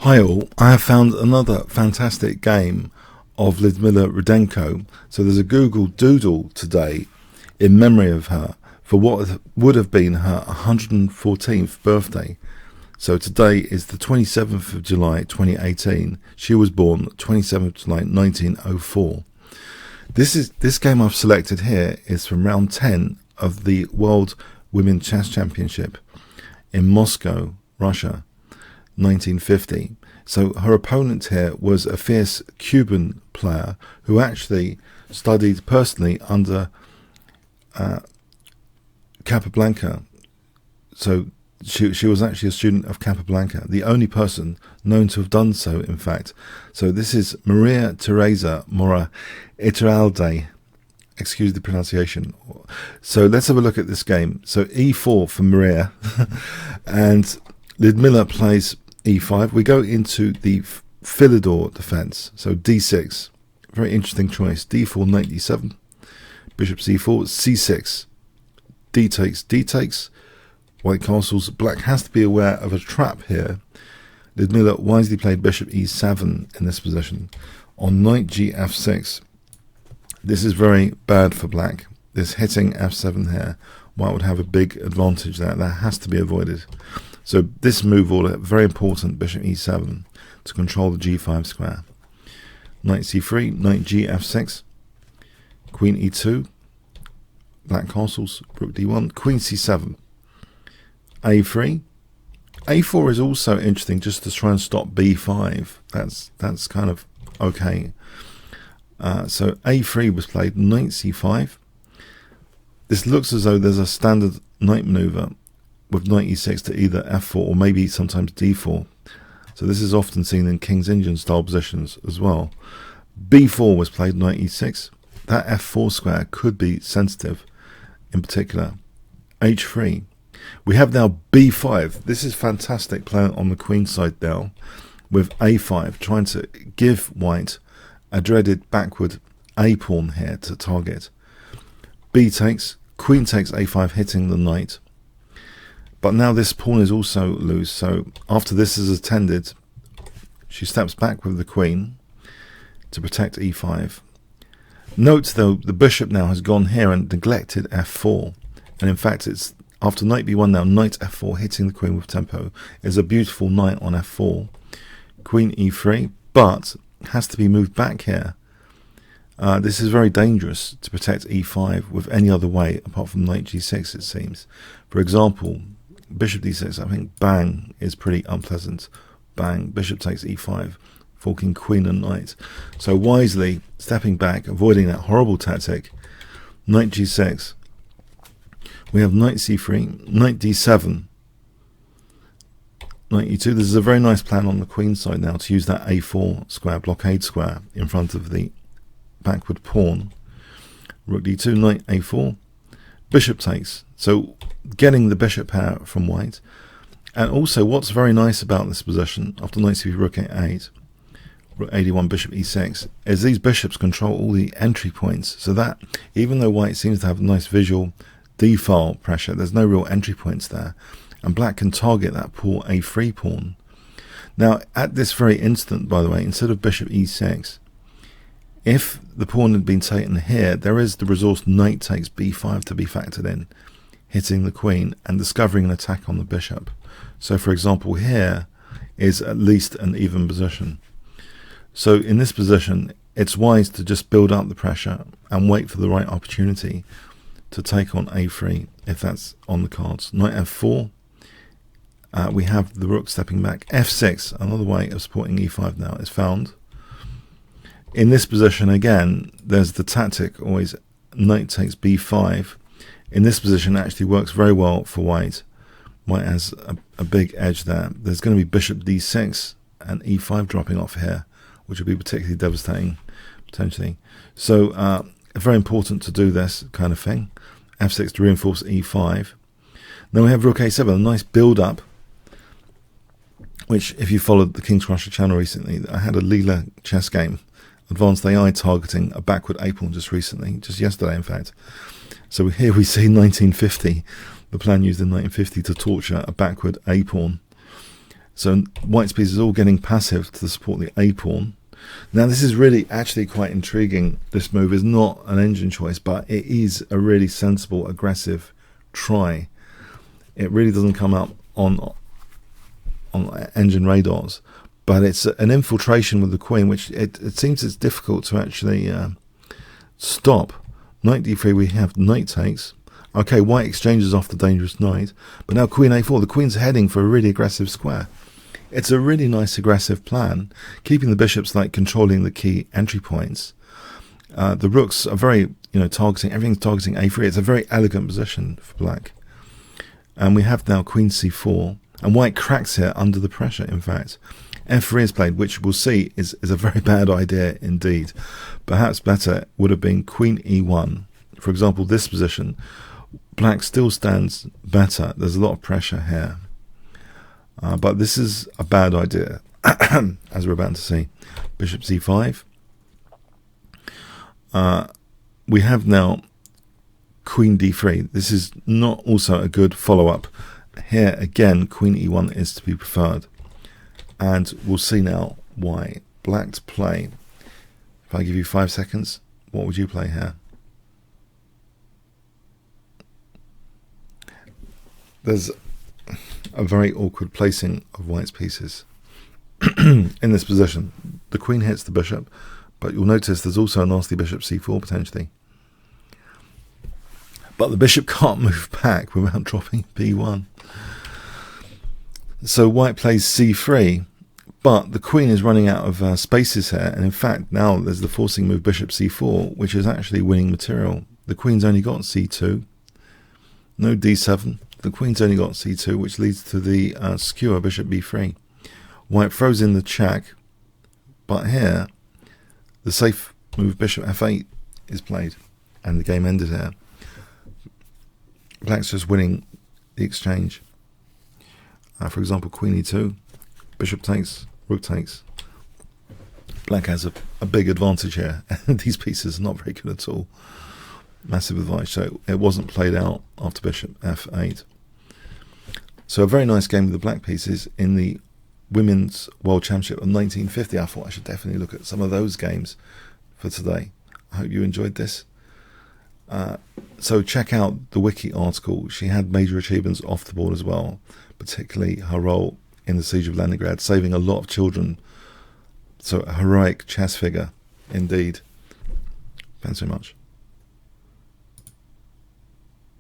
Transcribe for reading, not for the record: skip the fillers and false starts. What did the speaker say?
Hi all, I have found another fantastic game of Lyudmila Rudenko. So there's a Google Doodle today in memory of her for what would have been her 114th birthday. So today is the 27th of July 2018. She was born 27th of July 1904. This game I've selected here is from round 10 of the World Women's Chess Championship in Moscow, Russia, 1950. So her opponent here was a fierce Cuban player who actually studied personally under Capablanca. So she was actually a student of Capablanca, the only person known to have done so, in fact. So this is Maria Iturralde. Excuse the pronunciation. So let's have a look at this game. So e4 for Maria, and Lyudmila plays e5. We go into the Philidor defense. So d6. Very interesting choice. d4, knight d7. Bishop c4, c6. D takes. White castles. Black has to be aware of a trap here. Lyudmila wisely played bishop e7 in this position. On knight gf6. This is very bad for black. This hitting f7 here. White would have a big advantage there. That has to be avoided. So this move order, very important, bishop e7, to control the g5 square. Knight c3, knight gf6, queen e2, black castles, rook d1, queen c7, a3. a4 is also interesting just to try and stop b5. That's kind of okay. So a3 was played, knight c5. This looks as though there's a standard knight maneuver with knight e6 to either f4 or maybe sometimes d4. So this is often seen in King's Indian style positions as well. b4 was played, knight e6. That f4 square could be sensitive in particular. h3. We have now b5. This is fantastic playing on the queen side now with a5, trying to give white a dreaded backward a pawn here to target. B takes, queen takes a5, hitting the knight. But now this pawn is also loose, so after this is attended, she steps back with the queen to protect e5. Note though, the bishop now has gone here and neglected f4, and in fact it's after knight b1 now, knight f4 hitting the queen with tempo is a beautiful knight on f4. Queen e3, but has to be moved back here. This is very dangerous to protect e5 with any other way apart from knight g6, it seems. For example, bishop d6, I think bang is pretty unpleasant. Bang, bishop takes e5, forking queen and knight. So wisely stepping back, avoiding that horrible tactic. Knight g6. We have knight c3, knight d7, knight e2. This is a very nice plan on the queen side now to use that a4 square, blockade square, in front of the backward pawn. Rook d2, knight a4, bishop takes. So getting the bishop pair from white. And also what's very nice about this position, after knight c3, rook a8, rook a1, bishop e6, is these bishops control all the entry points. So that, even though white seems to have a nice visual d-file pressure, there's no real entry points there. And black can target that poor a3 pawn. Now, at this very instant, by the way, instead of bishop e6, if the pawn had been taken here, there is the resource knight takes b5 to be factored in, hitting the queen and discovering an attack on the bishop. So, for example, here is at least an even position. So, in this position, it's wise to just build up the pressure and wait for the right opportunity to take on a3 if that's on the cards. Knight f4. We have the rook stepping back. f6, another way of supporting e5 now, is found. In this position, again, there's the tactic, always knight takes b5. In this position, it actually works very well for white. White has a big edge there. There's going to be bishop d6 and e5 dropping off here, which would be particularly devastating, potentially. So, very important to do this kind of thing. f6 to reinforce e5. Then we have rook a7, a nice build-up, which, if you followed the kingscrusher channel recently, I had a Leela chess game, advanced AI targeting a backward a pawn just recently, just yesterday in fact. So here we see 1950, the plan used in 1950 to torture a backward a pawn. So white's piece is all getting passive to support the a pawn. Now this is really actually quite intriguing. This move is not an engine choice, but it is a really sensible, aggressive try. It really doesn't come up on engine radars, but it's an infiltration with the queen, which it seems it's difficult to actually stop. Knight d3, we have knight takes. Okay, white exchanges off the dangerous knight, but now queen a4. The queen's heading for a really aggressive square. It's a really nice aggressive plan, keeping the bishops like controlling the key entry points. The rooks are very, targeting, everything's targeting a3. It's a very elegant position for black. And we have now queen c4, and white cracks here under the pressure, in fact. f3 is played, which we'll see is a very bad idea indeed. Perhaps better would have been queen e1. For example, this position, black still stands better. There's a lot of pressure here. But this is a bad idea, as we're about to see. Bishop c5. We have now queen d3. This is not also a good follow-up. Here, again, queen e1 is to be preferred. And we'll see now why. Black's play. If I give you 5 seconds, what would you play here? There's a very awkward placing of white's pieces in this position. The queen hits the bishop, but you'll notice there's also a nasty bishop c4 potentially. But the bishop can't move back without dropping b1. So white plays c3, but the queen is running out of spaces here, and in fact now there's the forcing move bishop c4, which is actually winning material. The queen's only got c2, no d7. The queen's only got c2, which leads to the skewer bishop b3. White throws in the check, but here the safe move bishop f8 is played, and the game ended here. Black's just winning the exchange. For example, queen e2, bishop takes, rook takes. Black has a big advantage here, and these pieces are not very good at all. Massive advantage, so it wasn't played out after bishop f8. So a very nice game with the black pieces in the Women's World Championship of 1950. I thought I should definitely look at some of those games for today. I hope you enjoyed this. So check out the Wiki article. She had major achievements off the board as well, particularly her role in the siege of Leningrad, saving a lot of children. So a heroic chess figure indeed. Thanks so much.